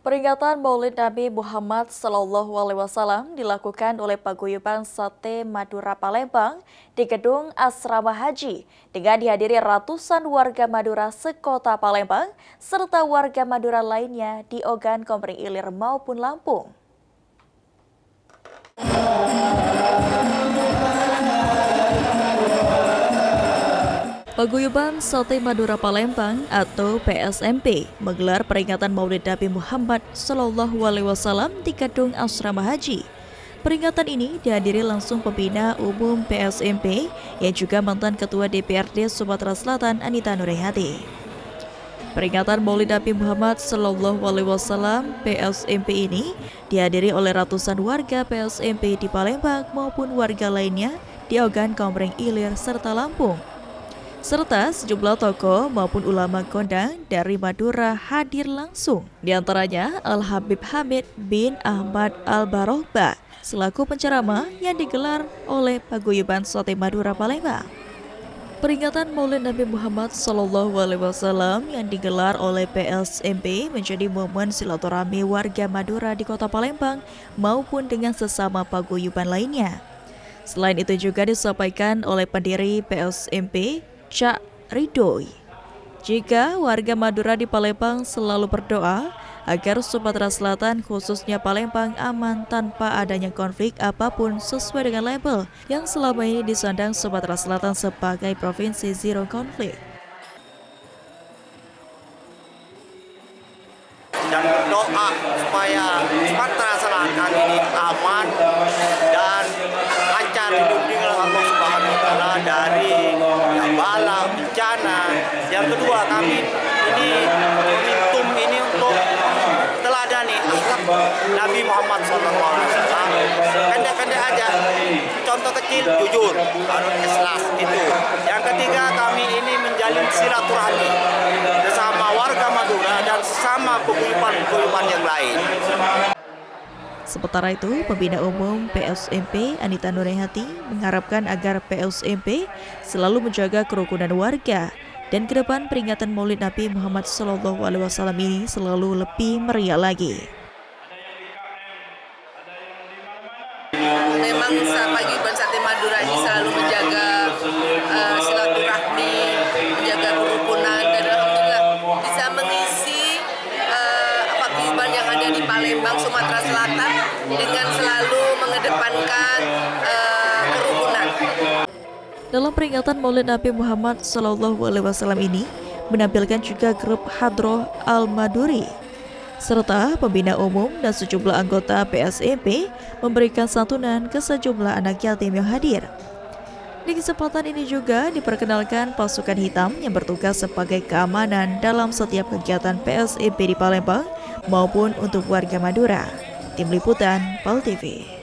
Peringatan Maulid Nabi Muhammad SAW dilakukan oleh Paguyuban Sate Madura Palembang di Gedung Asrama Haji dengan dihadiri ratusan warga Madura sekota Palembang serta warga Madura lainnya di Ogan Komering Ilir maupun Lampung. Paguyuban Sate Madura Palembang atau PSMP menggelar peringatan Maulid Nabi Muhammad SAW di Gedung Asrama Haji. Peringatan ini dihadiri langsung pembina umum PSMP yang juga mantan Ketua DPRD Sumatera Selatan Anita Nurhayati. Peringatan Maulid Nabi Muhammad SAW PSMP ini dihadiri oleh ratusan warga PSMP di Palembang maupun warga lainnya di Ogan Komering Ilir serta Lampung. Serta sejumlah tokoh maupun ulama kondang dari Madura hadir langsung. Di antaranya Al-Habib Hamid bin Ahmad Al-Barohba selaku penceramah yang digelar oleh Paguyuban Sate Madura Palembang. Peringatan Maulid Nabi Muhammad SAW yang digelar oleh PSMP menjadi momen silaturahmi warga Madura di Kota Palembang maupun dengan sesama paguyuban lainnya. Selain itu juga disampaikan oleh pendiri PSMP Cak Ridhoi, jika warga Madura di Palembang selalu berdoa agar Sumatera Selatan khususnya Palembang aman tanpa adanya konflik apapun sesuai dengan label yang selama ini disandang Sumatera Selatan sebagai provinsi zero konflik. Dan berdoa supaya Sumatera Selatan ini aman dan lancar hidup dengan Allah Subhanahu wa Ta'ala dari bala bencana. Yang kedua, kami ini momentum ini untuk teladani akhlak Nabi Muhammad SAW. Pendek-pendek aja, contoh kecil jujur, harus ikhlas itu. Yang ketiga, kami ini menjalin silaturahmi bersama warga Madura dan sesama paguyuban yang lain. Sementara itu, pembina umum PSMP Anita Nurhayati mengharapkan agar PSMP selalu menjaga kerukunan warga dan ke depan peringatan Maulid Nabi Muhammad SAW ini selalu lebih meriah lagi. Memang Paguyuban Sate Madura ini selalu menjaga silaturahmi, menjaga kerukunan, dan alhamdulillah bisa mengisi paguyuban yang ada di Palembang, Sumatera Selatan dengan selalu mengedepankan kerukunan. Dalam peringatan Maulid Nabi Muhammad SAW ini menampilkan juga grup Hadroh Al-Maduri serta pembina umum dan sejumlah anggota PSMP memberikan santunan ke sejumlah anak yatim yang hadir. Di kesempatan ini juga diperkenalkan pasukan hitam yang bertugas sebagai keamanan dalam setiap kegiatan PSMP di Palembang maupun untuk warga Madura. Tim Liputan PAL TV.